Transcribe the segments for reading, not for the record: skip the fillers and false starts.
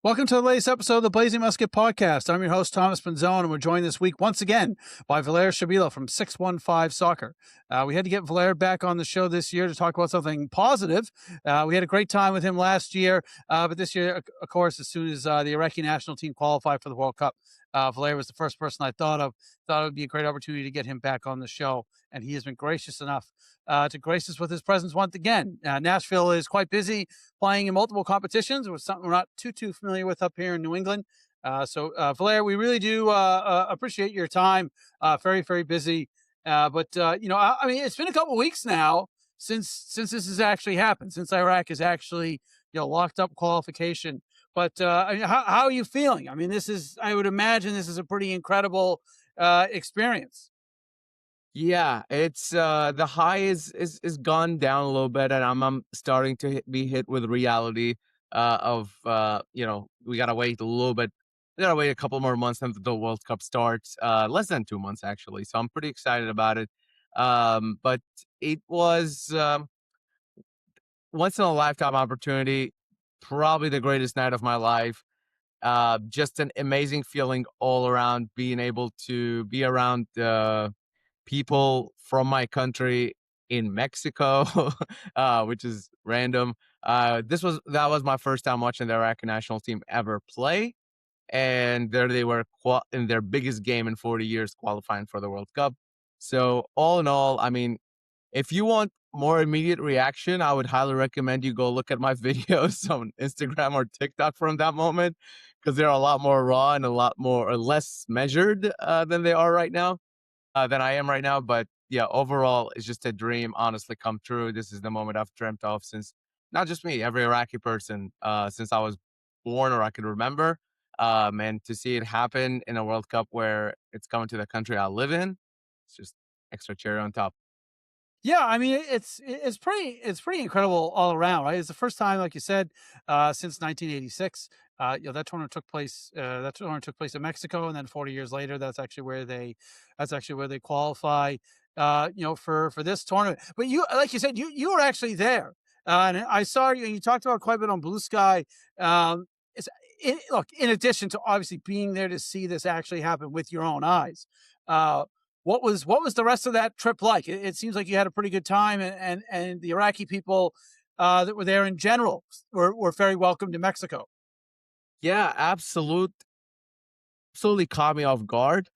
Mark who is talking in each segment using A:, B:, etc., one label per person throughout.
A: Welcome to the latest episode of the Blazing Musket podcast. I'm your host, Thomas Benzone, and we're joined this week once again by Valair Shabilla from 615 Soccer. We had to get Valair back on the show this year to talk about something positive. We had a great time with him last year, but this year, of course, as soon as the Iraqi national team qualified for the World Cup, Valair was the first person I thought of. Thought it would be a great opportunity to get him back on the show, and he has been gracious enough to grace us with his presence once again. Nashville is quite busy playing in multiple competitions, which is something we're not too familiar with up here in New England. Valair, we really do appreciate your time. Very busy, I mean, it's been a couple weeks now since this has actually happened, since Iraq has actually locked up qualification. But I mean, how are you feeling? I mean, I would imagine this is a pretty incredible experience.
B: Yeah, it's the high is gone down a little bit, and I'm starting to be hit with reality of we gotta wait a little bit. We gotta wait a couple more months until the World Cup starts. Less than 2 months actually, so I'm pretty excited about it. But it was once in a lifetime opportunity, probably the greatest night of my life. Just an amazing feeling all around, being able to be around people from my country in Mexico, which is random. That was my first time watching the Iraqi national team ever play, and there they were in their biggest game in 40 years, qualifying for the World Cup. So all in all, I mean, if you want more immediate reaction, I would highly recommend you go look at my videos on Instagram or TikTok from that moment, because they're a lot more raw and a lot more or less measured than they are right now than I am right now. But yeah, overall, it's just a dream honestly come true. This is the moment I've dreamt of since not just me, every Iraqi person since I was born or I could remember. And to see it happen in a World Cup where it's coming to the country I live in, it's just extra cherry on top.
A: Yeah, I mean it's pretty incredible all around, right? It's the first time, like you said, since 1986. That tournament took place. That tournament took place in Mexico, and then 40 years later, that's actually where they qualify. For this tournament. But you, like you said, you were actually there, and I saw you. And you talked about it quite a bit on BlueSky. It's Look, in addition to obviously being there to see this actually happen with your own eyes. Uh, what was the rest of that trip like? It seems like you had a pretty good time, and the Iraqi people that were there in general were very welcome to Mexico.
B: Yeah, absolutely caught me off guard.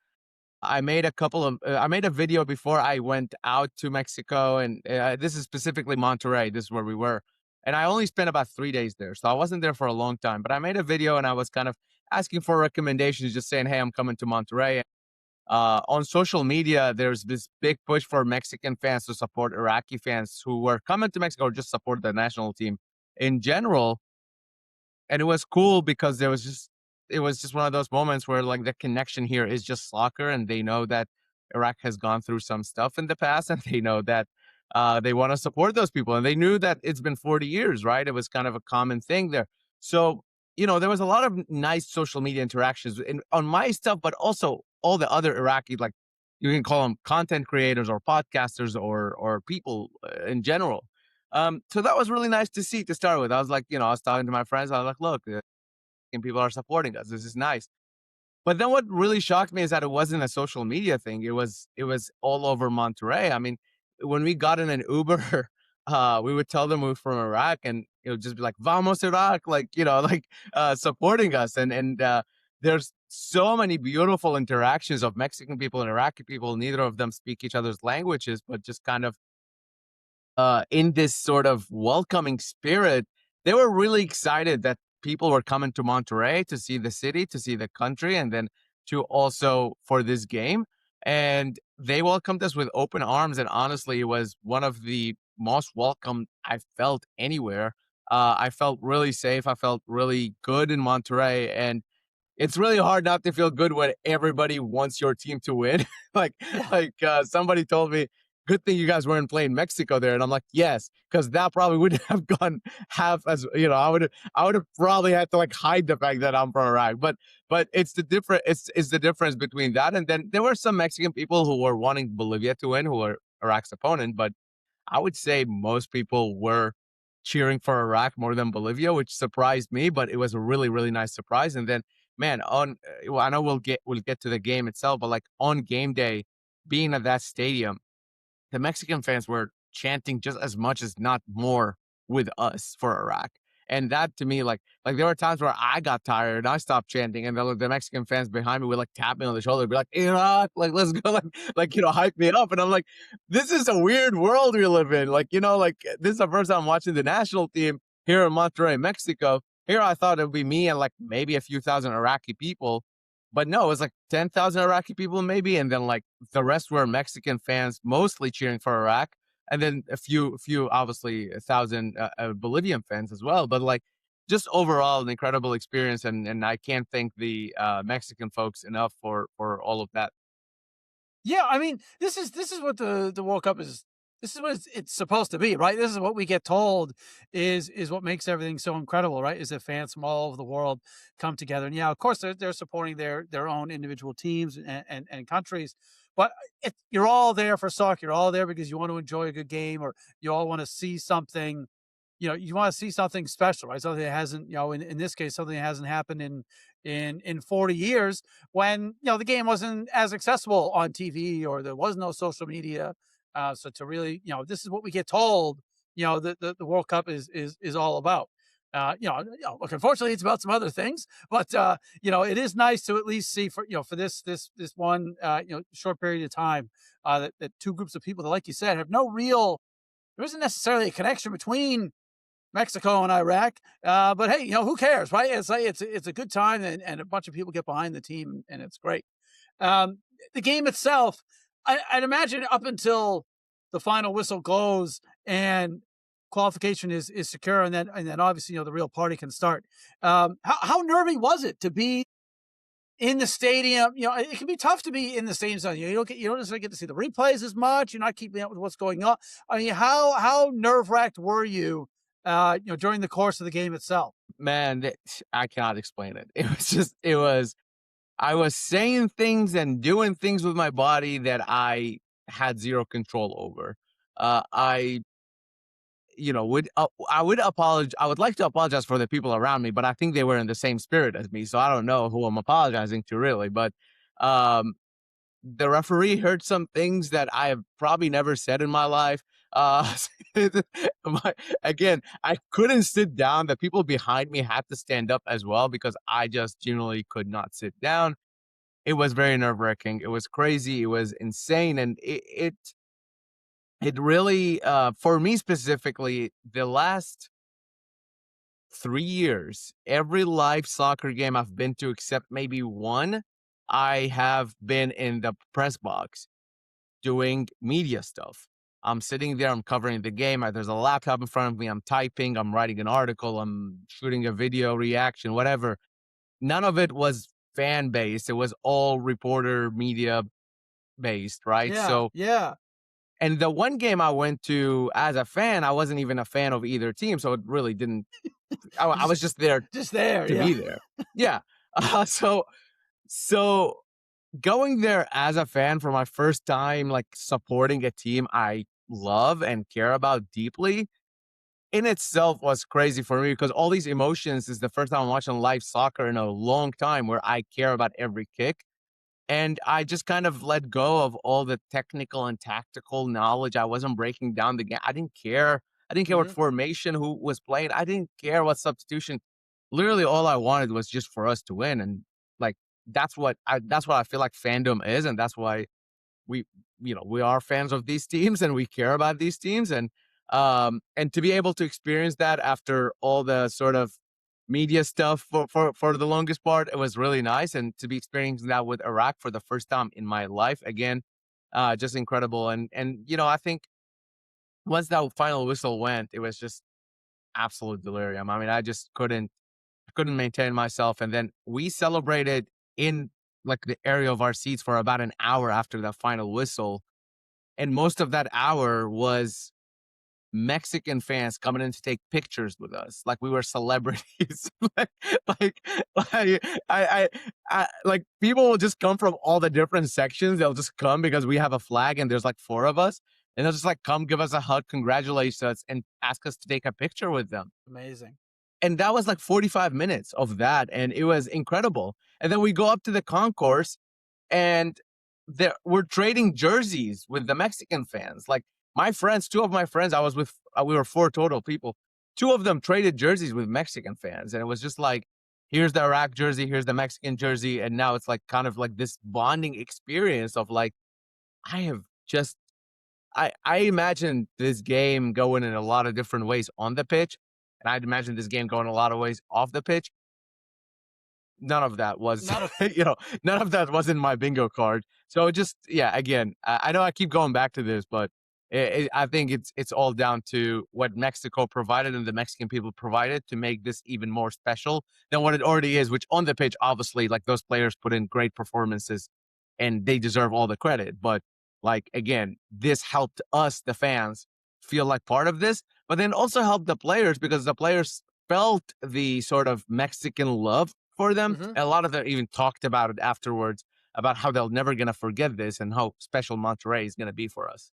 B: I made a video before I went out to Mexico, and this is specifically Monterey. This is where we were, and I only spent about 3 days there, so I wasn't there for a long time. But I made a video, and I was kind of asking for recommendations, just saying, "Hey, I'm coming to Monterey." On social media, there's this big push for Mexican fans to support Iraqi fans who were coming to Mexico or just support the national team in general. And it was cool because it was just one of those moments where like the connection here is just soccer, and they know that Iraq has gone through some stuff in the past, and they know that they want to support those people, and they knew that it's been 40 years, right? It was kind of a common thing there. So there was a lot of nice social media interactions on my stuff, but also all the other Iraqi, like, you can call them content creators or podcasters or people in general. So that was really nice to see to start with. I was like, I was talking to my friends. I was like, look, and people are supporting us. This is nice. But then what really shocked me is that it wasn't a social media thing. It was all over Monterey. I mean, when we got in an Uber, we would tell them we were from Iraq, and it would just be like "Vamos Iraq," like like supporting us. And there's so many beautiful interactions of Mexican people and Iraqi people. Neither of them speak each other's languages, but just kind of in this sort of welcoming spirit, they were really excited that people were coming to Monterey to see the city, to see the country, and then to also for this game. And they welcomed us with open arms. And honestly, it was one of the most welcome I felt anywhere. I felt really safe. I felt really good in Monterey. And it's really hard not to feel good when everybody wants your team to win. like
A: Yeah.
B: somebody told me, good thing you guys weren't playing Mexico there. And I'm like, yes, because that probably wouldn't have gone half as I would have probably had to like hide the fact that I'm from Iraq. But it's the difference between that. And then there were some Mexican people who were wanting Bolivia to win, who were Iraq's opponent, but I would say most people were cheering for Iraq more than Bolivia, which surprised me, but it was a really, really nice surprise. And then, man, well, I know we'll get to the game itself, but like on game day, being at that stadium, the Mexican fans were chanting just as much as not more with us for Iraq. And that to me, like there were times where I got tired and I stopped chanting, and the Mexican fans behind me would like tap me on the shoulder, be like, Iraq, like let's go, hype me up. And I'm like, this is a weird world we live in. Like, like this is the first time I'm watching the national team here in Monterey, Mexico. Here I thought it would be me and like maybe a few thousand Iraqi people. But no, it was like 10,000 Iraqi people maybe, and then like the rest were Mexican fans, mostly cheering for Iraq, and then a few, obviously 1,000 Bolivian fans as well. But like, just overall, an incredible experience, and I can't thank the Mexican folks enough for all of that.
A: Yeah, I mean, this is what the World Cup is. This is what it's supposed to be, right? This is what we get told is what makes everything so incredible, right? Is that fans from all over the world come together, and yeah, of course they're supporting their own individual teams and countries, but you're all there for soccer. You're all there because you want to enjoy a good game, or you all want to see something. You want to see something special, right? Something that hasn't, in this case, something that hasn't happened in 40 years, when the game wasn't as accessible on TV, or there was no social media. So to really, this is what we get told. The World Cup is all about. Look, unfortunately, it's about some other things, but it is nice to at least see for this one short period of time, that two groups of people that, like you said, have no real. There isn't necessarily a connection between Mexico and Iraq. But hey, who cares, right? It's a good time, and a bunch of people get behind the team, and it's great. Um, the game itself, I'd imagine up until the final whistle goes and qualification is secure, and then obviously the real party can start. How nervy was it to be in the stadium? It can be tough to be in the stadium zone. You don't necessarily get to see the replays as much. You're not keeping up with what's going on. I mean, how nerve wracked were you, during the course of the game itself?
B: Man, I cannot explain it. I was saying things and doing things with my body that I had zero control over. I would I would apologize. I would like to apologize for the people around me, but I think they were in the same spirit as me, so I don't know who I'm apologizing to really. But um, the referee heard some things that I have probably never said in my life. Uh, Again, I couldn't sit down. The people behind me had to stand up as well because I just genuinely could not sit down. It was very nerve wracking. It was crazy. It was insane, and it really, for me specifically, the last 3 years, every live soccer game I've been to, except maybe one, I have been in the press box doing media stuff. I'm sitting there, I'm covering the game. There's a laptop in front of me. I'm typing, I'm writing an article, I'm shooting a video reaction, whatever. None of it was fan based. It was all reporter media based, right?
A: Yeah,
B: So,
A: yeah.
B: and the one game I went to as a fan, I wasn't even a fan of either team. So it really didn't, I
A: Just
B: was just there
A: just there,
B: to
A: yeah.
B: be there. Yeah. So going there as a fan for my first time, like supporting a team I love and care about deeply, in itself was crazy for me because all these emotions is the first time I'm watching live soccer in a long time where I care about every kick. And I just kind of let go of all the technical and tactical knowledge. I wasn't breaking down the game. I didn't care. I didn't care what
A: Mhm.
B: formation, who was playing. I didn't care what substitution. Literally, all I wanted was just for us to win. And like that's what I feel like fandom is, and that's why we we are fans of these teams and we care about these teams. And to be able to experience that after all the sort of media stuff for the longest part, it was really nice. And to be experiencing that with Iraq for the first time in my life again, just incredible. And I think once that final whistle went, it was just absolute delirium. I mean, I just couldn't maintain myself. And then we celebrated in like the area of our seats for about an hour after that final whistle. And most of that hour was Mexican fans coming in to take pictures with us, like we were celebrities. like, like, like people will just come from all the different sections. They'll just come because we have a flag and there's like four of us. And they'll just like come give us a hug, congratulate us, and ask us to take a picture with them.
A: Amazing.
B: And that was like 45 minutes of that. And it was incredible. And then we go up to the concourse and we're trading jerseys with the Mexican fans. Like my friends, two of my friends, I was with, we were 4 total people. 2 of them traded jerseys with Mexican fans. And it was just like, here's the Iraq jersey, here's the Mexican jersey. And now it's like kind of like this bonding experience of like, I have just, I imagine this game going in a lot of different ways on the pitch. And I'd imagine this game going a lot of ways off the pitch. None of that was,
A: None of
B: none of that was in my bingo card. So just, yeah, again, I know I keep going back to this, but I think it's all down to what Mexico provided and the Mexican people provided to make this even more special than what it already is, which on the pitch, obviously, like those players put in great performances and they deserve all the credit. But like, again, this helped us, the fans, feel like part of this, but then also helped the players because the players felt the sort of Mexican love for them.
A: Mhm.
B: And a lot of them even talked about it afterwards, about how they're never going to forget this and how special Monterey is going to be for us.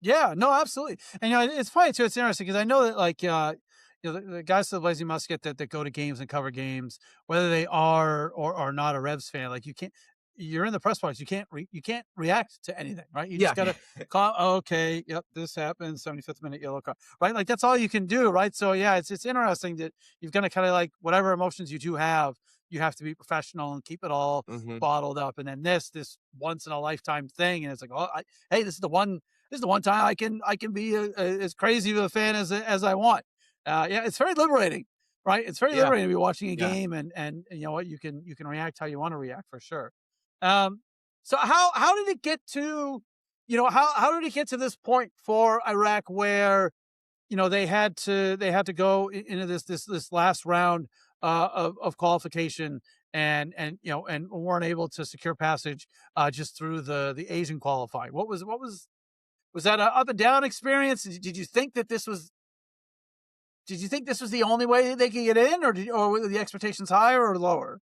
A: Yeah, no, absolutely. And it's funny too. It's interesting because I know that the guys to the Blazing Musket that go to games and cover games, whether they are or are not a Revs fan, like you can't. You're in the press box. You can't react to anything, right? You just
B: Yeah.
A: gotta call. Okay, yep, this happened. 75th minute yellow card, right? Like that's all you can do, right? So yeah, it's interesting that you've got to kind of like whatever emotions you do have, you have to be professional and keep it all
B: Hmm.
A: bottled up. And then this once in a lifetime thing, and it's like, oh, hey, this is the one time I can be as crazy of a fan as I want. Yeah, it's very liberating, right? It's very
B: Yeah.
A: liberating to be watching a
B: Yeah.
A: game and you know what you can react how you want to react for sure. Um, so how did it get to how did it get to this point for Iraq where they had to go into this last round of qualification and and weren't able to secure passage just through the Asian qualifying. Was that a up and down experience? Did you think that this was the only way they could get in, or were the expectations higher or lower?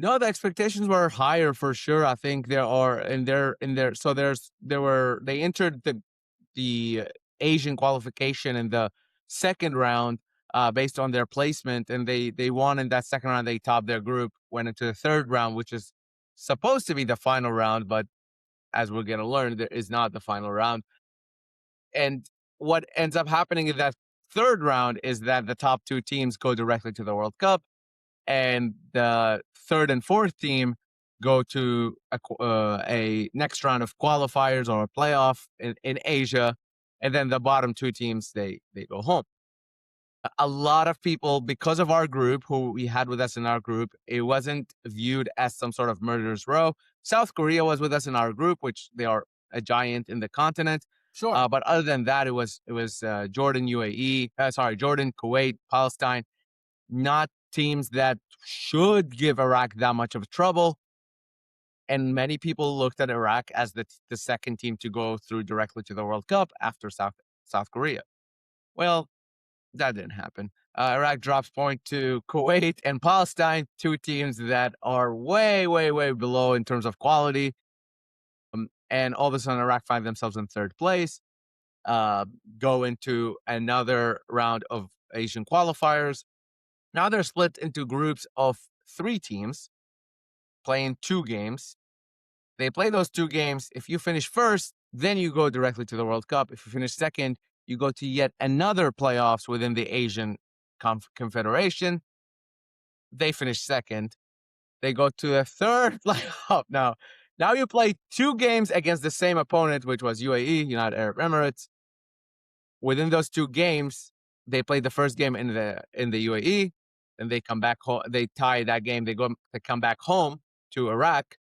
B: No, the expectations were higher for sure. I think there are in there. So they entered the Asian qualification in the second round based on their placement, and they won in that second round. They topped their group, went into the third round, which is supposed to be the final round, but as we're gonna learn, there is not the final round. And what ends up happening in that third round is that the top 2 teams go directly to the World Cup, and the third and fourth team go to a next round of qualifiers or a playoff in Asia, and then the bottom 2 teams they go home. A lot of people, because of our group, who we had with us in our group, it wasn't viewed as some sort of murderer's row. South Korea was with us in our group, which they are a giant in the continent.
A: Sure.
B: But other than that, it was Jordan, Jordan, Kuwait, Palestine, not teams that should give Iraq that much of trouble. And many people looked at Iraq as the second team to go through directly to the World Cup after South Korea. Well, that didn't happen. Iraq drops point to Kuwait and Palestine, 2 teams that are way, way, way below in terms of quality. And all of a sudden, Iraq find themselves in third place, go into another round of Asian qualifiers. Now they're split into groups of 3 teams playing 2 games. They play those 2 games. If you finish first, then you go directly to the World Cup. If you finish second, you go to yet another playoffs within the Asian Confederation. They finish second. They go to a third playoff. Now you play 2 games against the same opponent, which was UAE, United Arab Emirates. Within those 2 games, they play the first game in the UAE, and they come back home. They tie that game. They come back home to Iraq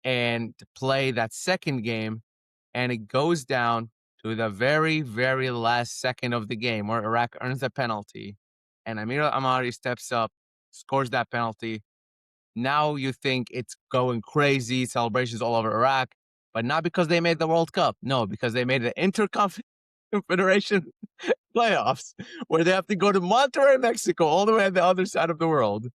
B: and play that second game, and it goes down to the very, very last second of the game where Iraq earns a penalty, and Amir Amari steps up, scores that penalty. Now you think it's going crazy, celebrations all over Iraq, but not because they made the World Cup. No, because they made the Interconfederation playoffs, where they have to go to Monterey, Mexico, all the way on the other side of the world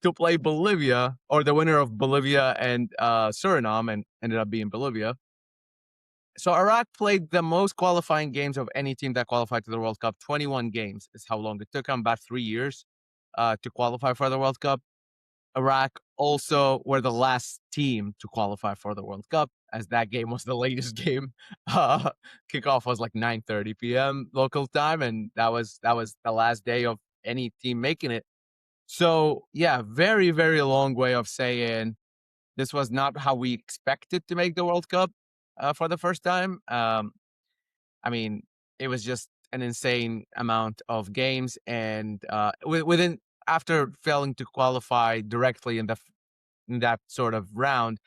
B: to play Bolivia, or the winner of Bolivia and Suriname, and ended up being Bolivia. So Iraq played the most qualifying games of any team that qualified to the World Cup. 21 games is how long it took them, about 3 years to qualify for the World Cup. Iraq also were the last team to qualify for the World Cup, as that game was the latest game. Uh, Kickoff was like 9:30 p.m. local time, and that was the last day of any team making it. So yeah, very very long way of saying this was not how we expected to make the World Cup for the first time. I mean, it was just an insane amount of games, and within after failing to qualify directly in that sort of round,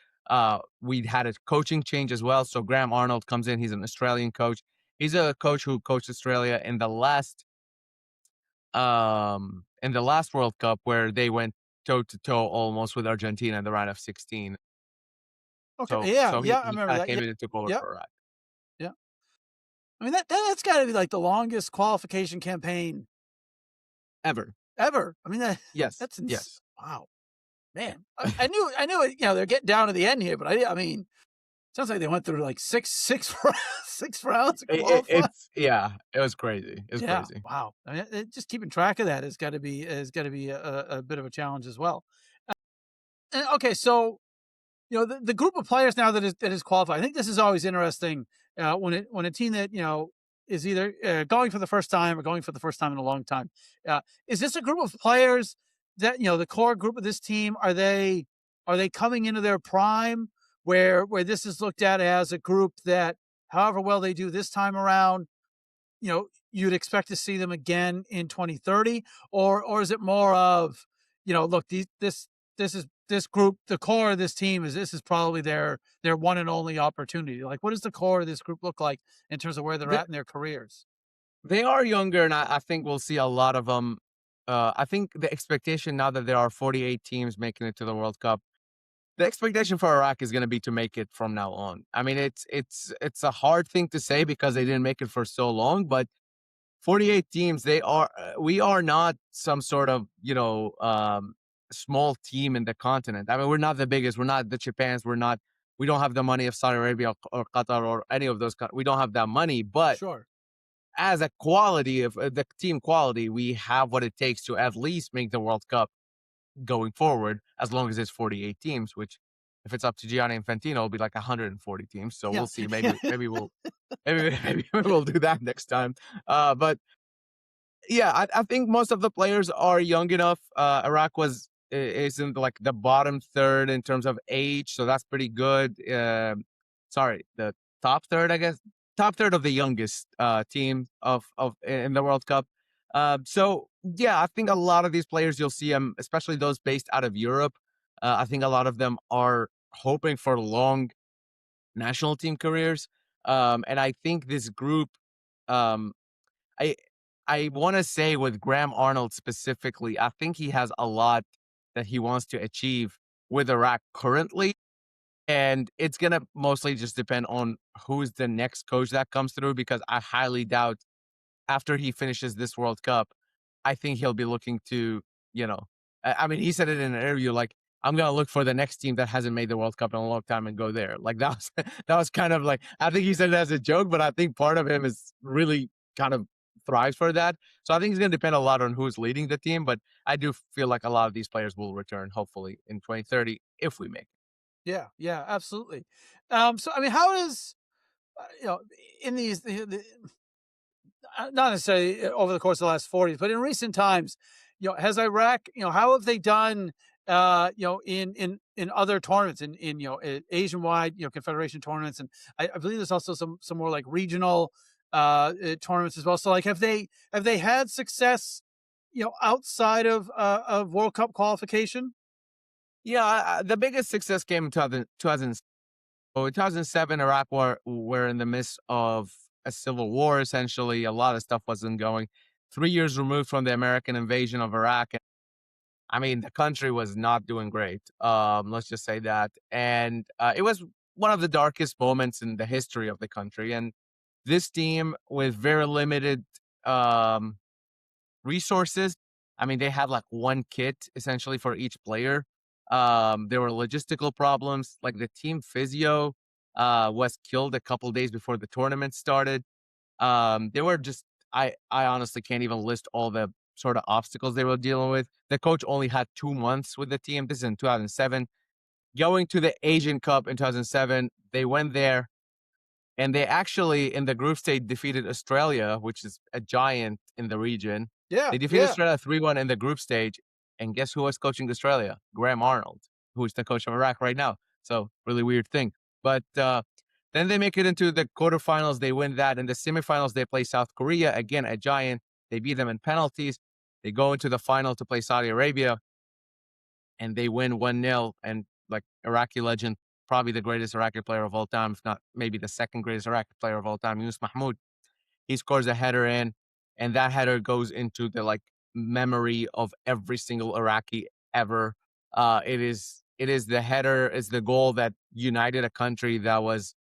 B: we had a coaching change as well. So Graham Arnold comes in. He's an Australian coach. He's a coach who coached Australia in the last World Cup where they went toe to toe almost with Argentina in the round of 16.
A: Okay.
B: So
A: Yeah.
B: so he,
A: Yeah. I
B: he
A: remember
B: kind of
A: that. Yeah.
B: came in and took over
A: Yep.
B: for Iraq.
A: Yeah. I mean that's got to be like the longest qualification campaign
B: Ever.
A: ever. I mean
B: Yes.
A: that's
B: Yes.
A: wow, man. I knew it. You know, they're getting down to the end here, but I mean, sounds like they went through like six six rounds of qualifying.
B: It was crazy. It was
A: Yeah.
B: crazy.
A: Wow. I mean, just keeping track of that has got to be a bit of a challenge as well. Okay, so you know the group of players now that is qualified. I think this is always interesting when a team that is either going for the first time or going for the first time in a long time. Is this a group of players that the core group of this team are they coming into their prime where this is looked at as a group that however well they do this time around you'd expect to see them again in 2030, or is it more of, look, this group, the core of this team this is probably their one and only opportunity. Like, what does the core of this group look like in terms of where they're
B: They,
A: at in their careers?
B: they are younger, and I think we'll see a lot of them. I think the expectation now that there are 48 teams making it to the World Cup, the expectation for Iraq is going to be to make it from now on. I mean, it's a hard thing to say because they didn't make it for so long, but 48 teams, we are not some sort of, small team in the continent. I mean, we're not the biggest. We're not the Japans. We don't have the money of Saudi Arabia or Qatar or any of those. We don't have that money. But
A: Sure.
B: as a quality of the team quality, we have what it takes to at least make the World Cup going forward, as long as it's 48 teams, which if it's up to Gianni Infantino, it'll be like 140 teams. So
A: Yeah.
B: we'll see. Maybe we'll do that next time. But yeah, I think most of the players are young enough. Iraq is in like the bottom third in terms of age, so that's pretty good. Sorry, the top third, I guess, top third of the youngest team of in the World Cup. So yeah, I think a lot of these players you'll see them, especially those based out of Europe. I think a lot of them are hoping for long national team careers, and I think this group. Um, I I want to say with Graham Arnold specifically, I think he has a lot that he wants to achieve with Iraq currently, and it's gonna mostly just depend on who's the next coach that comes through. Because I highly doubt after he finishes this World Cup, I think he'll be looking to, you know, I mean, he said it in an interview, like, I'm gonna look for the next team that hasn't made the World Cup in a long time and go there. Like that was that was kind of like I think he said it as a joke, but I think part of him is really kind of thrives for that. So I think it's gonna depend a lot on who's leading the team, but I do feel like a lot of these players will return hopefully in 2030 if we make it.
A: Yeah. Yeah. Absolutely. So I mean, how is in not necessarily over the course of the last 40s, but in recent times, has Iraq, how have they done, in other tournaments, in Asian wide, confederation tournaments, and I believe there's also some more like regional tournaments as well. So like, have they had success, outside of World Cup qualification?
B: Yeah, the biggest success came in 2000. So in 2007, Iraq were in the midst of a civil war, essentially. A lot of stuff wasn't going. 3 years removed from the American invasion of Iraq. I mean, the country was not doing great. Let's just say that. And it was one of the darkest moments in the history of the country. And this team, with very limited um, resources, I mean, they had like one kit essentially for each player. There were logistical problems, like the team physio. was killed a couple days before the tournament started. They were just I honestly can't even list all the sort of obstacles they were dealing with. The coach only had 2 months with the team. This is in 2007. Going to the Asian Cup in 2007, they went there and they actually in the group stage defeated Australia, which is a giant in the region.
A: Yeah,
B: They defeated
A: yeah.
B: Australia 3-1 in the group stage. And guess who was coaching Australia? Graham Arnold, who's the coach of Iraq right now. So really weird thing. But then they make it into the quarterfinals. They win that. In the semifinals, they play South Korea, again, a giant. They beat them in penalties. They go into the final to play Saudi Arabia and they win 1-0. And like Iraqi legend, probably the greatest Iraqi player of all time, if not maybe the second greatest Iraqi player of all time, Yunus Mahmoud. He scores a header in, and that header goes into the like memory of every single Iraqi ever. It is the header, is the goal that united a country that was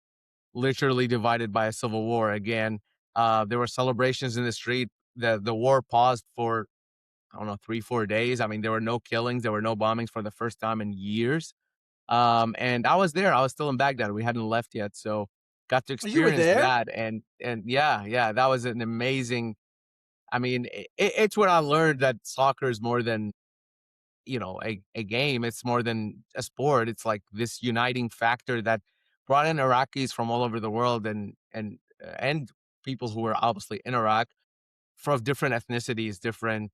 B: literally divided by a civil war again. There were celebrations in the street. The war paused for I don't know 3-4 days. I mean, there were no killings, there were no bombings for the first time in years. And I was there. I was still in Baghdad. We hadn't left yet, so got to
A: You were
B: experience
A: there?
B: that. And yeah, yeah, that was an amazing. I mean, it's when I learned that soccer is more than a game. It's more than a sport. It's like this uniting factor that brought in Iraqis from all over the world and people who were obviously in Iraq from different ethnicities, different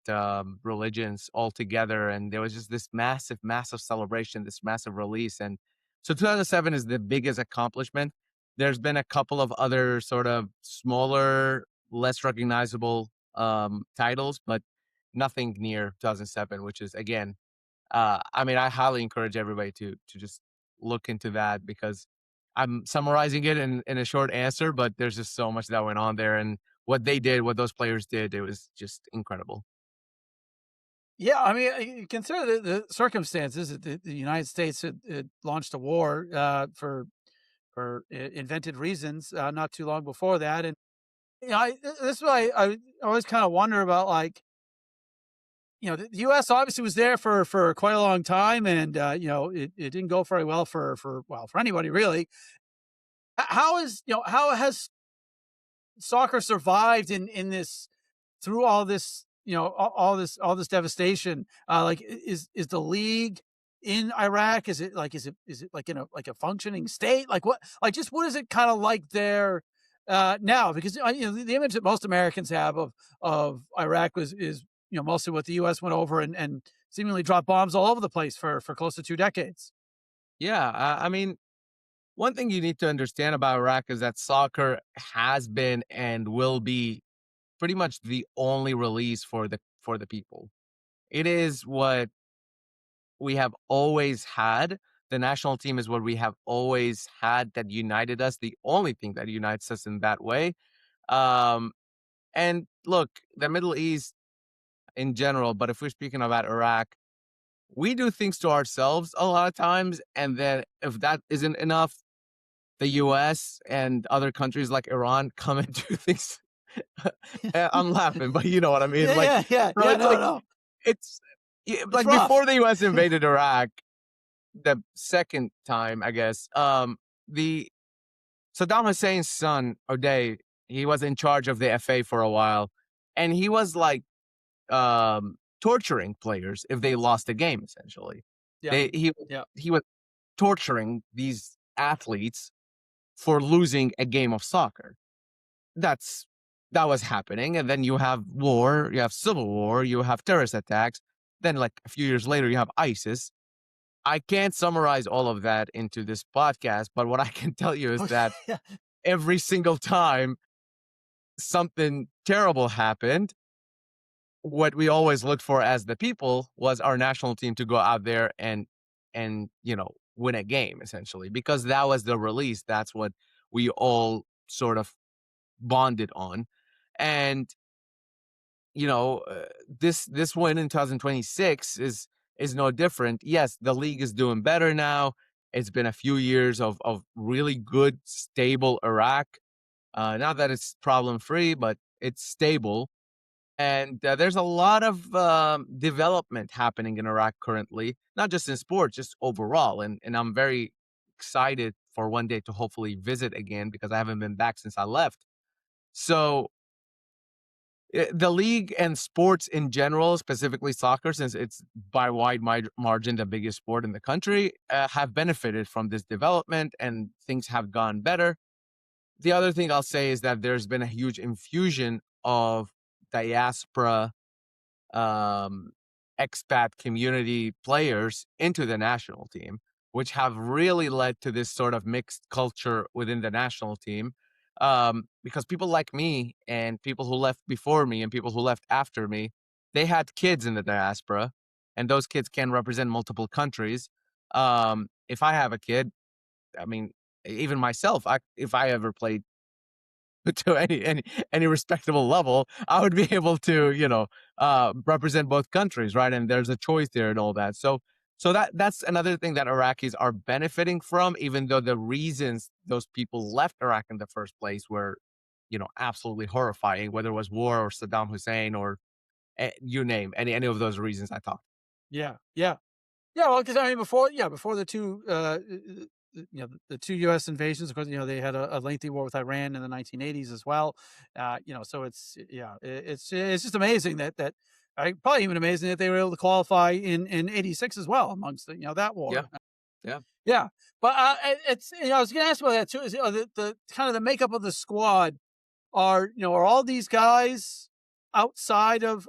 B: religions all together. And there was just this massive, massive celebration, this massive release. And so 2007 is the biggest accomplishment. There's been a couple of other sort of smaller, less recognizable titles, but nothing near 2007, which is again, I mean, I highly encourage everybody to just look into that because I'm summarizing it in a short answer, but there's just so much that went on there and what they did, what those players did, it was just incredible.
A: Yeah, I mean, you consider the circumstances that the United States had launched a war for invented reasons not too long before that, and this is why I always kind of wonder about like the U.S. obviously was there for quite a long time, and it didn't go very well for anybody really. How is how has soccer survived in this through all this all this devastation? Like is the league in Iraq? Is it like in a functioning state? Like just what is it kind of like there now? Because the image that most Americans have of Iraq is mostly what the U.S. went over and seemingly dropped bombs all over the place for close to 2 decades.
B: Yeah, I mean, one thing you need to understand about Iraq is that soccer has been and will be pretty much the only release for the people. It is what we have always had. The national team is what we have always had that united us, the only thing that unites us in that way. Um, and look, the Middle East in general, but if we're speaking about Iraq, we do things to ourselves a lot of times. And then if that isn't enough, the US and other countries like Iran come and do things. I'm laughing, but you know what I mean?
A: Yeah,
B: Like,
A: yeah, yeah,
B: so
A: yeah.
B: it's
A: No,
B: like,
A: no,
B: it's yeah,
A: it's
B: like
A: rough.
B: before the US invaded Iraq, the second time, I guess, the Saddam Hussein's son, O'Day, he was in charge of the FA for a while. And he was like torturing players if they lost a game, essentially.
A: Yeah,
B: They
A: yeah.
B: he was torturing these athletes for losing a game of soccer. That's that was happening, and then you have war, you have civil war, you have terrorist attacks. Then, like a few years later, you have ISIS. I can't summarize all of that into this podcast, but what I can tell you is that
A: Yeah.
B: every single time something terrible happened, what we always looked for as the people was our national team to go out there and win a game essentially because that was the release. That's what we all sort of bonded on. And this win in 2026 is no different. Yes, the league is doing better now. It's been a few years of really good stable Iraq. Not that it's problem free, but it's stable. And there's a lot of development happening in Iraq currently, not just in sports, just overall. And I'm very excited for one day to hopefully visit again because I haven't been back since I left. So the league and sports in general, specifically soccer, since it's by wide margin the biggest sport in the country, have benefited from this development and things have gone better. The other thing I'll say is that there's been a huge infusion of diaspora um, expat community players into the national team, which have really led to this sort of mixed culture within the national team. Because people like me and people who left before me and people who left after me, they had kids in the diaspora, and those kids can represent multiple countries. If I have a kid, I mean, even myself, if I ever played to any respectable level, I would be able to, represent both countries, right? And there's a choice there and all that. So that's another thing that Iraqis are benefiting from, even though the reasons those people left Iraq in the first place were, absolutely horrifying, whether it was war or Saddam Hussein or you name any of those reasons I talked.
A: Yeah, yeah. Yeah, well, because I mean, before the two, the two U.S. invasions, of course, they had a lengthy war with Iran in the 1980s as well. So it's just amazing probably even amazing that they were able to qualify in '86 as well amongst that
B: Yeah,
A: war.
B: yeah.
A: Yeah, but it's I was going to ask about that too. Is the kind of the makeup of the squad are all these guys outside of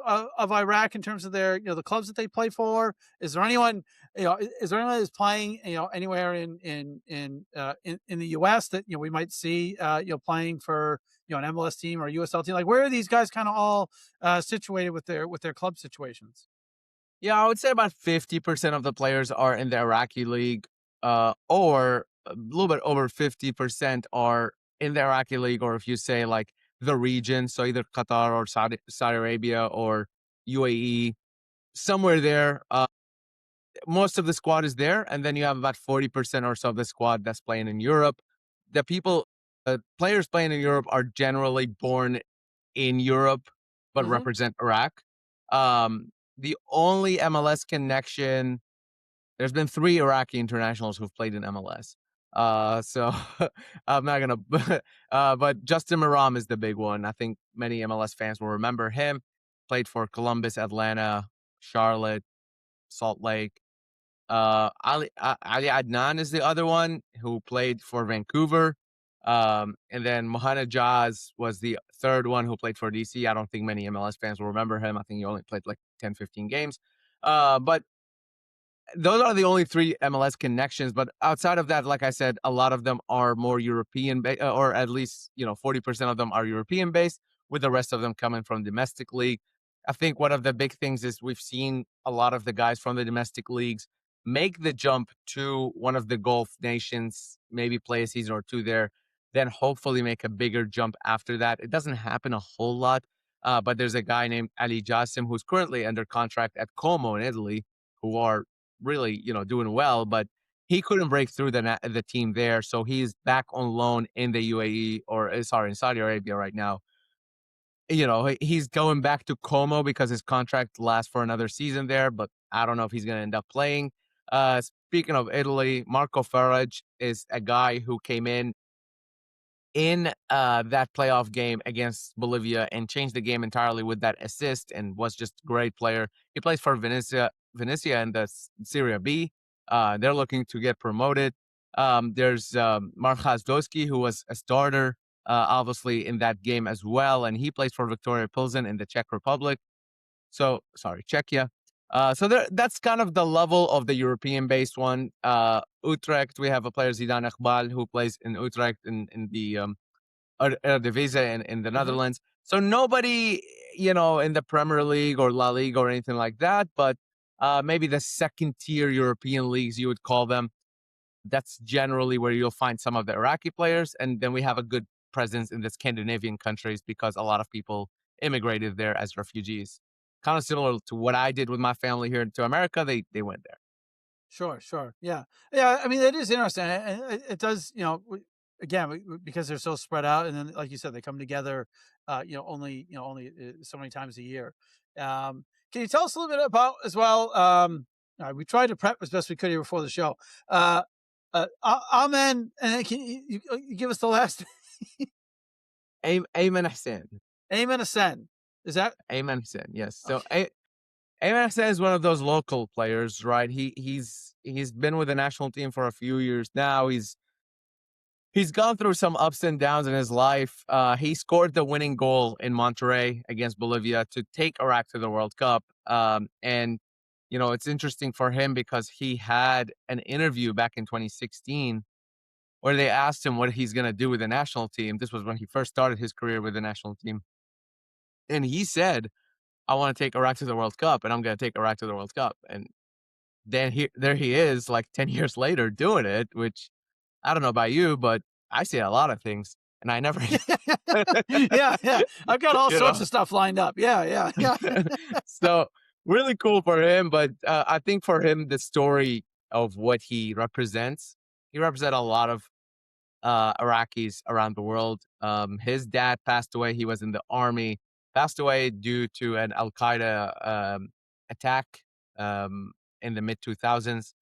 A: Iraq in terms of their the clubs that they play for? Is there anyone is there anyone that's playing anywhere in the U.S. that we might see playing for an MLS team or a USL team? Like where are these guys kind of all situated with their club situations?
B: Yeah, I would say about 50% of the players are in the Iraqi league, or a little bit over 50% are in the Iraqi league, or if you say like the region, so either Qatar or Saudi Arabia or UAE, somewhere there. Most of the squad is there, and then you have about 40% or so of the squad that's playing in Europe. Players playing in Europe are generally born in Europe, but
A: Hmm.
B: represent Iraq. The only MLS connection, there's been 3 Iraqi internationals who've played in MLS. So I'm not gonna, but Justin Maram is the big one. I think many MLS fans will remember him. Played for Columbus, Atlanta, Charlotte, Salt Lake. Ali Adnan is the other one who played for Vancouver. And then Mohana Jazz was the third one who played for DC. I don't think many MLS fans will remember him. I think he only played like 10, 15 games. But those are the only 3 MLS connections. But outside of that, like I said, a lot of them are more European, or at least 40% of them are European based, with the rest of them coming from domestic league. I think one of the big things is we've seen a lot of the guys from the domestic leagues make the jump to one of the Gulf nations, maybe play a season or 2 there, then hopefully make a bigger jump after that. It doesn't happen a whole lot, but there's a guy named Ali Jassim who's currently under contract at Como in Italy, who are really, doing well, but he couldn't break through the team there, so he's back on loan in the UAE, or sorry, in Saudi Arabia right now. He's going back to Como because his contract lasts for another season there, but I don't know if he's going to end up playing. Speaking of Italy, Marco Farage is a guy who came in that playoff game against Bolivia and changed the game entirely with that assist and was just a great player. He plays for Venezia in the Serie B. They're looking to get promoted. There's Mark Hasdowski, who was a starter, obviously, in that game as well, and he plays for Victoria Pilsen in the Czech Republic. So, sorry, Czechia. That's kind of the level of the European-based one. Utrecht, we have a player, Zidane Iqbal, who plays in Utrecht in the Eredivisie in the
A: Hmm.
B: Netherlands. So nobody, in the Premier League or La Liga or anything like that, but maybe the second tier European leagues, you would call them. That's generally where you'll find some of the Iraqi players. And then we have a good presence in the Scandinavian countries because a lot of people immigrated there as refugees. Kind of similar to what I did with my family here to America. They went there.
A: Sure, sure. Yeah. Yeah, I mean, it is interesting, and it does, again, because they're so spread out, and then, like you said, they come together, only so many times a year. Can you tell us a little bit about as well? We tried to prep as best we could here before the show. Uh, Amen. And then can you give us the last
B: Ayman Hussein.
A: Amen Ascend? Is that
B: Ayman Hussein. Yes. So
A: okay?
B: Ayman Hussein is one of those local players, right? He's been with the national team for a few years now. He's gone through some ups and downs in his life. He scored the winning goal in Monterey against Bolivia to take Iraq to the World Cup. And it's interesting for him because he had an interview back in 2016 where they asked him what he's going to do with the national team. This was when he first started his career with the national team. And he said, I want to take Iraq to the World Cup, and I'm going to take Iraq to the World Cup. And then there he is, like 10 years later, doing it, which I don't know about you, but I see a lot of things, and I never,
A: Yeah, yeah. I've got all
B: you
A: sorts
B: know.
A: of stuff lined up. Yeah, yeah, yeah.
B: So really cool for him. But I think for him, the story of what he represents a lot of Iraqis around the world. His dad passed away. He was in the army, passed away due to an Al Qaeda attack in the mid 2000s.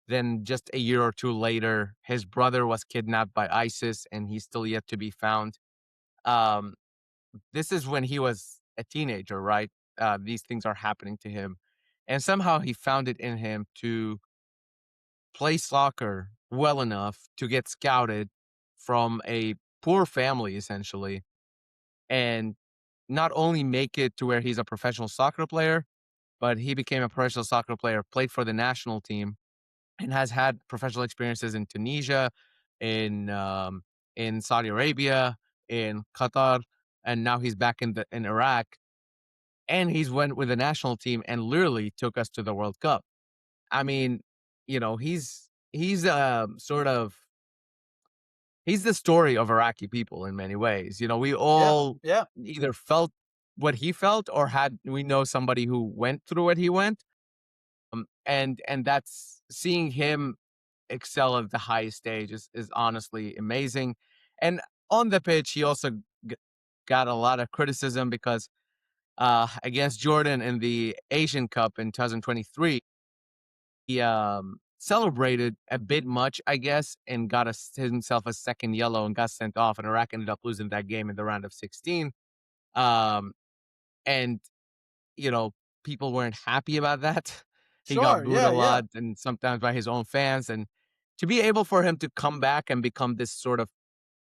B: Then, just a year or two later, his brother was kidnapped by ISIS, and he's still yet to be found. Um, this is when he was a teenager, right? These things are happening to him. And somehow he found it in him to play soccer well enough to get scouted from a poor family, essentially, and not only make it to where he's a professional soccer player, but he became a professional soccer player, played for the national team, and has had professional experiences in Tunisia, in in Saudi Arabia, in Qatar, and now he's back in Iraq, and he's went with the national team and literally took us to the World Cup. I mean, he's he's the story of Iraqi people in many ways. We
A: Yeah,
B: all
A: yeah.
B: either felt what he felt or we know somebody who went through what he went. And that's seeing him excel at the highest stage is honestly amazing. And on the pitch, he also g- got a lot of criticism because against Jordan in the Asian Cup in 2023, he celebrated a bit much, I guess, and got himself a second yellow and got sent off. And Iraq ended up losing that game in the round of 16. Um, and you know, people weren't happy about that. He got
A: Sure.
B: booed
A: Yeah,
B: a
A: yeah.
B: lot and sometimes by his own fans. And to be able for him to come back and become this sort of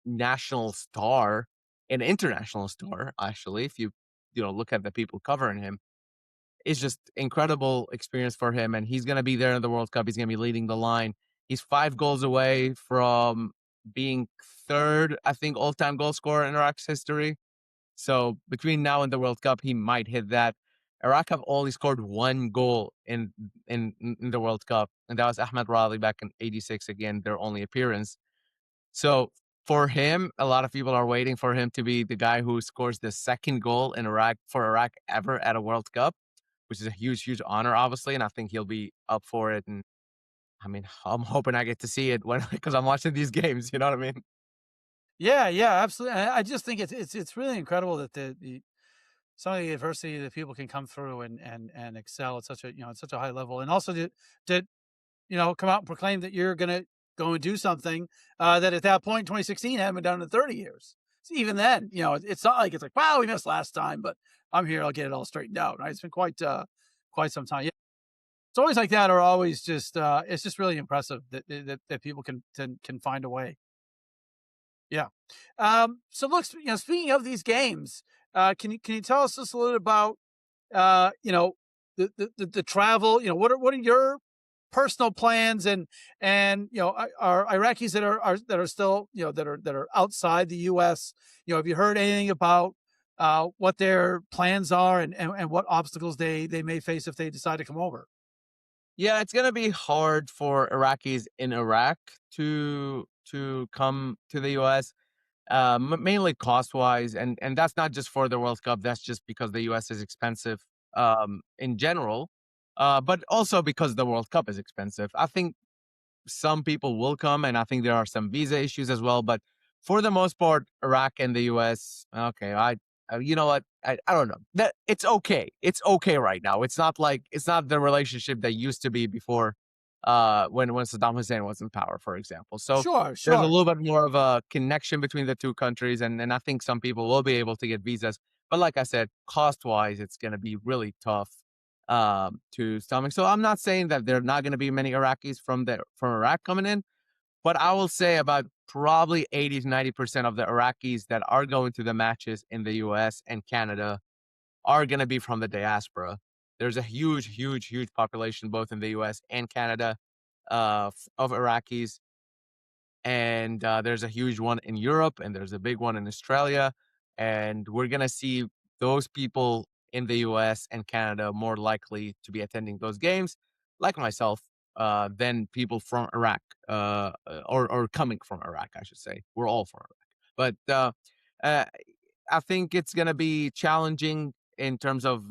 B: national star, an international star, actually, if you look at the people covering him, it's just incredible experience for him. And he's gonna be there in the World Cup. He's gonna be leading the line. He's 5 goals away from being third, I think, all-time goal scorer in Iraq's history. So between now and the World Cup, he might hit that. Iraq have only scored 1 goal in the World Cup, and that was Ahmed Raleigh back in '86. Again, their only appearance. So for him, a lot of people are waiting for him to be the guy who scores the second goal in Iraq for Iraq ever at a World Cup, which is a huge, huge honor, obviously, and I think he'll be up for it. And I mean, I'm hoping I get to see it when because I'm watching these games. You know what I mean?
A: Yeah, yeah, absolutely. I just think it's really incredible that the some of the adversity that people can come through and excel at such a at such a high level, and also to come out and proclaim that you're gonna go and do something that at that point, 2016 hadn't been done in 30 years. So even then, it's not like it's like, wow, we missed last time, but I'm here. I'll get it all straightened out. Right? It's been quite some time. Yeah. It's always like that, or always just it's just really impressive that people can find a way. Yeah. So look, speaking of these games, can you tell us just a little bit about the travel? What are your personal plans and are Iraqis that are still that are outside the U.S. Have you heard anything about what their plans are and what obstacles they may face if they decide to come over?
B: Yeah, it's gonna be hard for Iraqis in Iraq to come to the US, mainly cost wise, and that's not just for the World Cup. That's just because the US is expensive in general, but also because the World Cup is expensive. I think some people will come, and I think there are some visa issues as well. But for the most part, Iraq and the US, okay, you know what? I don't know. That it's okay. It's okay right now. It's not the relationship that used to be before when Saddam Hussein was in power, for example. So
A: Sure,
B: there's a
A: sure.
B: little bit more of a connection between the two countries, and I think some people will be able to get visas. But like I said, cost wise, it's going to be really tough to stomach. So I'm not saying that there are not going to be many Iraqis from Iraq coming in, but I will say about probably 80 to 90% of the Iraqis that are going to the matches in the US and Canada are going to be from the diaspora. There's a huge, huge, huge population both in the US and Canada of Iraqis. And there's a huge one in Europe, and there's a big one in Australia. And we're going to see those people in the US and Canada more likely to be attending those games, like myself, than people from Iraq, or coming from Iraq, I should say. We're all from Iraq. But uh, I think it's going to be challenging in terms of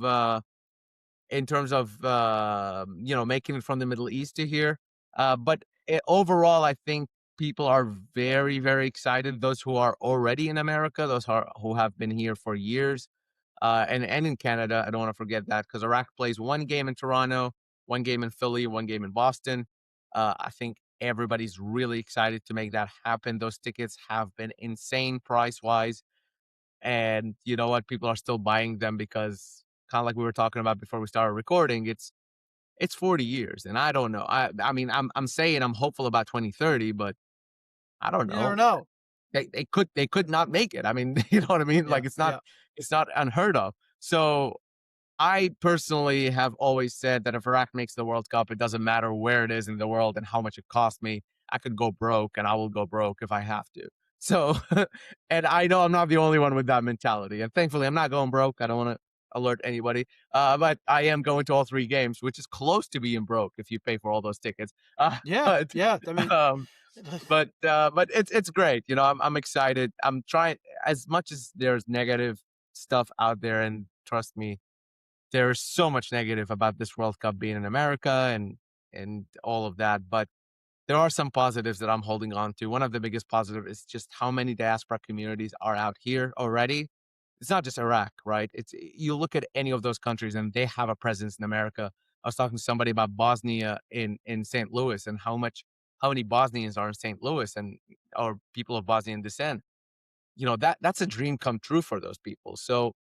B: making it from the Middle East to here. But overall, I think people are very, very excited. Those who are already in America, who have been here for years, and in Canada. I don't want to forget that, because Iraq plays one game in Toronto, one game in Philly, one game in Boston. I think everybody's really excited to make that happen. Those tickets have been insane price wise. And you know what? People are still buying them because, kind of like we were talking about before we started recording, it's 40 years. And I don't know. I mean, I'm saying I'm hopeful about 2030, but I don't
A: You never
B: know.
A: know.
B: They could not make it. I mean, you know what I mean?
A: Yeah,
B: Like
A: yeah.
B: it's not unheard of. So I personally have always said that if Iraq makes the World Cup, it doesn't matter where it is in the world and how much it costs me. I could go broke, and I will go broke if I have to. So, and I know I'm not the only one with that mentality. And thankfully, I'm not going broke. I don't want to alert anybody. But I am going to all three games, which is close to being broke if you pay for all those tickets.
A: Yeah,
B: But
A: yeah. I mean,
B: um, but it's great. You know, I'm excited. I'm trying, as much as there's negative stuff out there, and trust me, there's so much negative about this World Cup being in America and all of that, but there are some positives that I'm holding on to. One of the biggest positive is just how many diaspora communities are out here already. It's not just Iraq, right? It's, you look at any of those countries and they have a presence in America. I was talking to somebody about Bosnia in St. Louis, and how many Bosnians are in St. Louis, and or people of Bosnian descent. You know, that's a dream come true for those people. So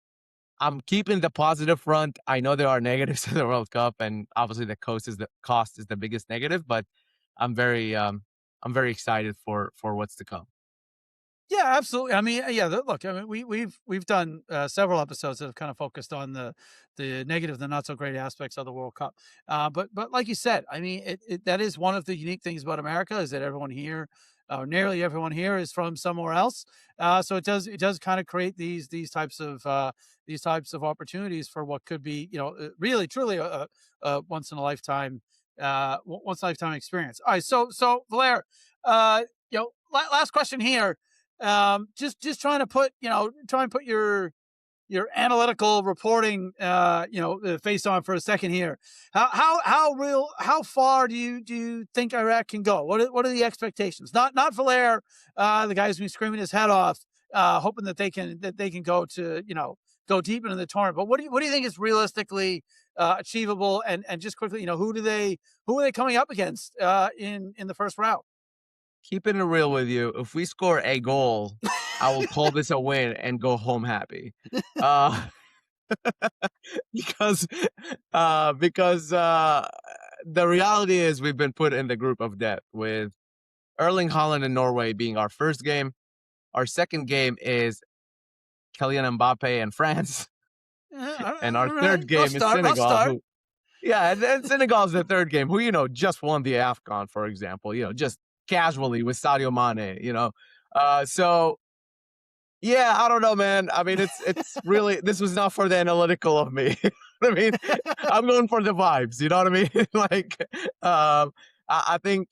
B: I'm keeping the positive front. I know there are negatives to the World Cup, and obviously the cost is the biggest negative. But I'm very I'm very excited for what's to come.
A: yeah, absolutely. I mean, yeah. Look, I mean, we've done several episodes that have kind of focused on the negative, the not so great aspects of the World Cup. But like you said, I mean, that is one of the unique things about America, is that everyone here, nearly everyone here, is from somewhere else. So it does kind of create these types of opportunities for what could be, really truly a once in a lifetime once in a lifetime experience. All right, so Valair, last question here. Just trying to try and put your analytical reporting, face on for a second here. How far do you think Iraq can go? What are the expectations? Not Valair, the guy who's been screaming his head off, hoping that they can go deep into the tournament. But what do you think is realistically achievable? And just quickly, who are they coming up against in the first round?
B: Keeping it real with you, if we score a goal, I will call this a win and go home happy. Uh, because the reality is we've been put in the group of death, with Erling Haaland and Norway being our first game. Our second game is Kylian Mbappe and France. And our
A: All right,
B: third
A: rough
B: game is
A: start, rough
B: Senegal,
A: start.
B: who, yeah, and Senegal's the third game, who, just won the AFCON, for example, just casually with Sadio Mane. So yeah, I don't know, man. I mean, it's really, this was not for the analytical of me. I mean, I'm going for the vibes. You know what I mean? Like, I think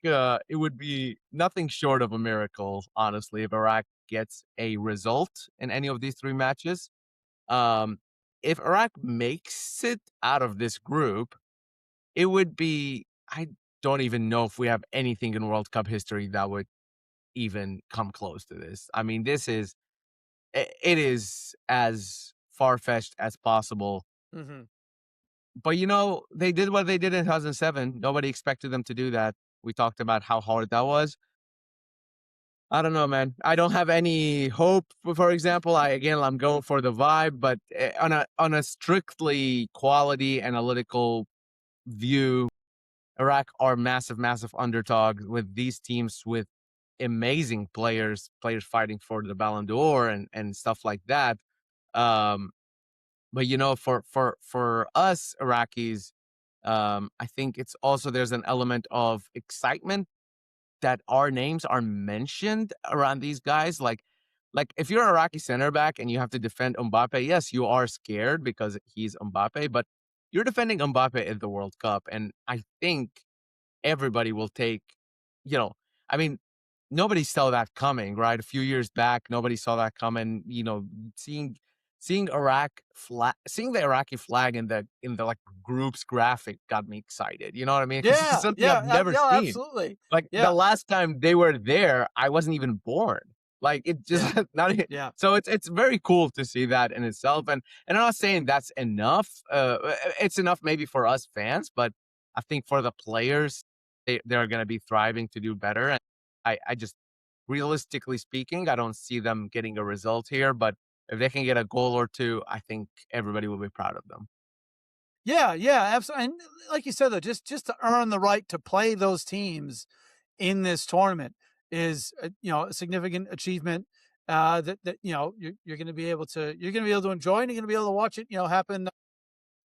B: it would be nothing short of a miracle, honestly, if Iraq gets a result in any of these three matches. Um, if Iraq makes it out of this group, it would be, I don't even know if we have anything in World Cup history that would even come close to this. I mean, it is as far fetched as possible.
A: Hmm.
B: But they did what they did in 2007. Nobody expected them to do that. We talked about how hard that was. I don't know, man. I don't have any hope. For example, I'm going for the vibe, but on a strictly quality analytical view, Iraq are massive, massive underdogs with these teams with amazing players fighting for the Ballon d'Or and stuff like that. Um, but for us Iraqis, I think it's also there's an element of excitement that our names are mentioned around these guys. Like if you're an Iraqi center back and you have to defend Mbappe, yes, you are scared because he's Mbappe, but you're defending Mbappe at the World Cup, and I think everybody will take, you know, I mean, nobody saw that coming, right? A few years back, nobody saw that coming. Seeing seeing seeing the Iraqi flag in the like groups graphic got me excited. You know what I mean? Because it's
A: Yeah,
B: something I've
A: yeah,
B: never
A: yeah,
B: seen.
A: absolutely.
B: Like the
A: Yeah,
B: last time they were there, I wasn't even born. Like it just
A: yeah,
B: not even,
A: yeah.
B: so it's very cool to see that in itself. And I'm not saying that's enough. It's enough maybe for us fans, but I think for the players, they're gonna be thriving to do better. And I just realistically speaking, I don't see them getting a result here. But if they can get a goal or two, I think everybody will be proud of them.
A: Yeah, yeah, absolutely. And like you said, though, just to earn the right to play those teams in this tournament is, a significant achievement. That you're going to be able to enjoy, and you're going to be able to watch it, happen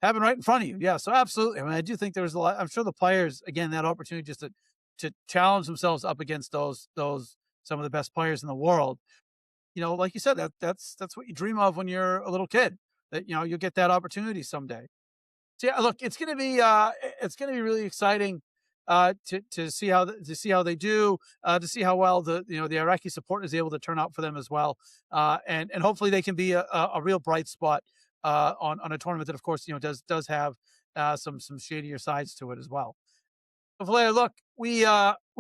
A: right in front of you. Yeah, so absolutely. I mean, I do think there's a lot. I'm sure the players, again, that opportunity just to challenge themselves up against those some of the best players in the world. Like you said, that's what you dream of when you're a little kid. That you'll get that opportunity someday. So yeah, look, it's gonna be really exciting to see how they do, to see how well the Iraqi support is able to turn out for them as well, and hopefully they can be a real bright spot on a tournament that of course does have some shadier sides to it as well. Valair, look, we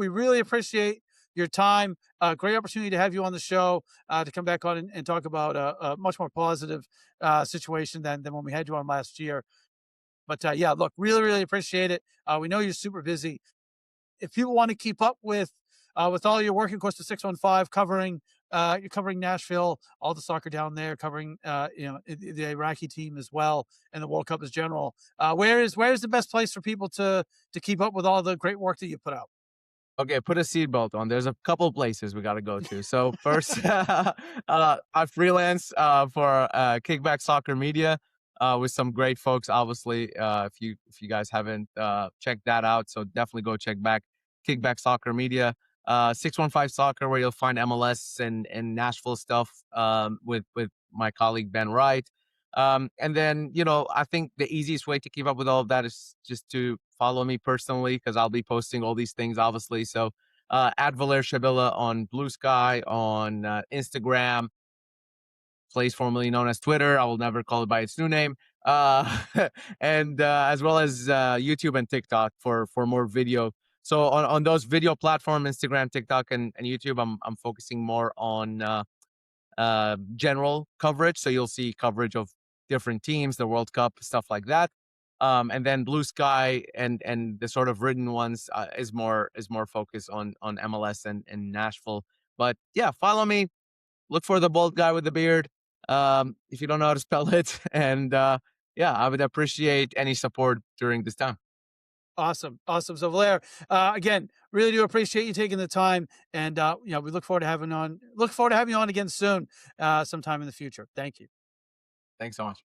A: really appreciate your time. Great opportunity to have you on the show to come back on and talk about a much more positive situation than when we had you on last year. But yeah, look, really, really appreciate it. We know you're super busy. If people want to keep up with all your work, of course, the 615 covering you're covering Nashville, all the soccer down there, covering the Iraqi team as well, and the World Cup as general. Where is the best place for people to keep up with all the great work that you put out?
B: Okay, put a seatbelt on. There's a couple places we got to go to. So first, I freelance for Kickback Soccer Media with some great folks. Obviously, if you guys haven't checked that out, so definitely go check back Kickback Soccer Media. 615 Soccer, where you'll find MLS and Nashville stuff with my colleague Ben Wright. And then, I think the easiest way to keep up with all of that is just to follow me personally because I'll be posting all these things, obviously. So, at Valair Shabilla on BlueSky, on Instagram, place formerly known as Twitter. I will never call it by its new name. Uh, and as well as YouTube and TikTok for more video. So on those video platform, Instagram, TikTok, and YouTube, I'm focusing more on general coverage. So you'll see coverage of different teams, the World Cup, stuff like that. And then Blue Sky and the sort of written ones is more focused on MLS and Nashville. But yeah, follow me. Look for the bald guy with the beard. If you don't know how to spell it, and yeah, I would appreciate any support during this time.
A: Awesome, awesome. So Valair, again, really do appreciate you taking the time, and we look forward to having you on again soon, sometime in the future. Thank you.
B: Thanks so much.